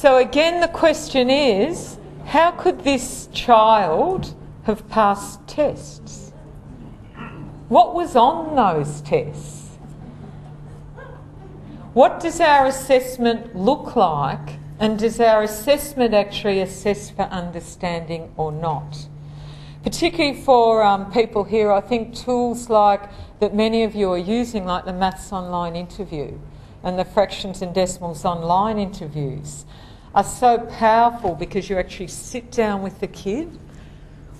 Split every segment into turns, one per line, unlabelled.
So again, the question is, how could this child have passed tests? What was on those tests? What does our assessment look like, and does our assessment actually assess for understanding or not? Particularly for people here, I think tools like that many of you are using, like the Maths Online interview and the Fractions and Decimals Online interviews, are so powerful because you actually sit down with the kid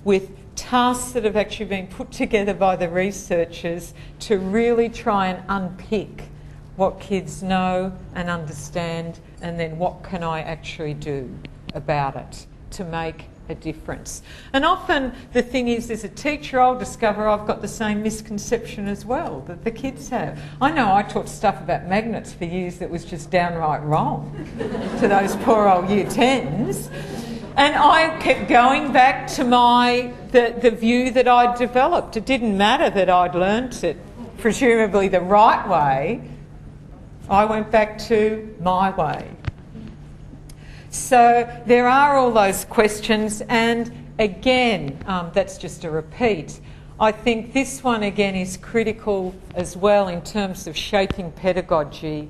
with tasks that have actually been put together by the researchers to really try and unpick what kids know and understand, and then what can I actually do about it to make a difference. And often the thing is, as a teacher, I'll discover I've got the same misconception as well that the kids have. I know I taught stuff about magnets for years that was just downright wrong to those poor old year 10s. And I kept going back to the view that I'd developed. It didn't matter that I'd learnt it presumably the right way. I went back to my way. So there are all those questions, and again, that's just a repeat. I think this one again is critical as well in terms of shaping pedagogy.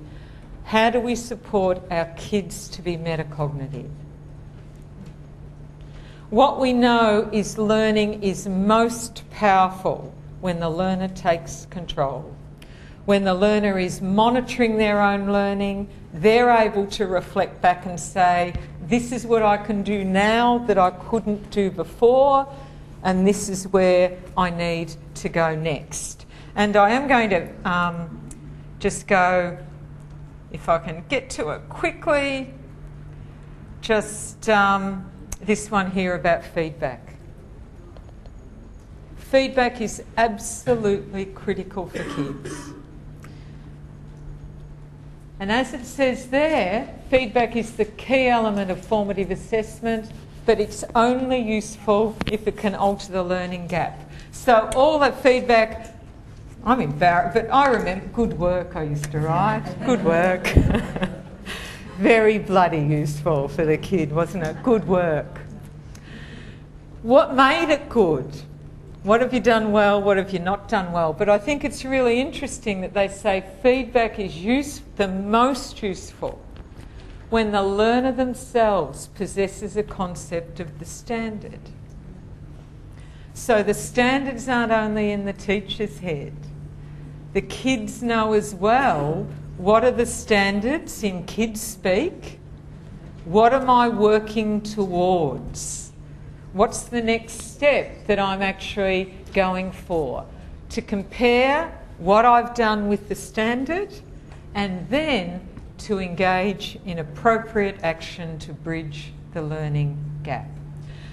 How do we support our kids to be metacognitive? What we know is learning is most powerful when the learner takes control. When the learner is monitoring their own learning, they're able to reflect back and say, this is what I can do now that I couldn't do before, and this is where I need to go next. And I am going to just go, if I can get to it quickly, just this one here about feedback. Feedback is absolutely critical for kids. And as it says there, feedback is the key element of formative assessment, but it's only useful if it can alter the learning gap. So all that feedback, I'm embarrassed, but I remember good work I used to write, good work. Very bloody useful for the kid, wasn't it? Good work. What made it good? What have you done well? What have you not done well? But I think it's really interesting that they say feedback is the most useful when the learner themselves possesses a concept of the standard. So the standards aren't only in the teacher's head. The kids know as well, what are the standards in kids speak? What am I working towards? What's the next step that I'm actually going for? To compare what I've done with the standard and then to engage in appropriate action to bridge the learning gap.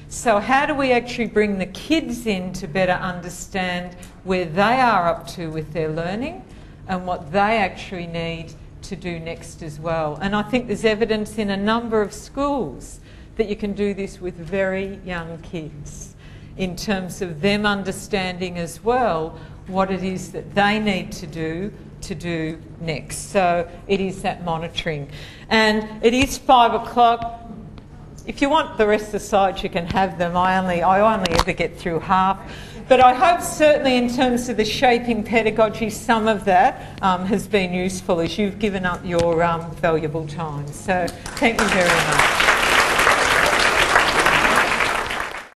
So how do we actually bring the kids in to better understand where they are up to with their learning and what they actually need to do next as well? And I think there's evidence in a number of schools that you can do this with very young kids in terms of them understanding as well what it is that they need to do next. So it is that monitoring. And it is 5 o'clock. If you want the rest of the slides, you can have them. I only ever get through half. But I hope certainly in terms of the shaping pedagogy, some of that has been useful as you've given up your valuable time. So thank you very much.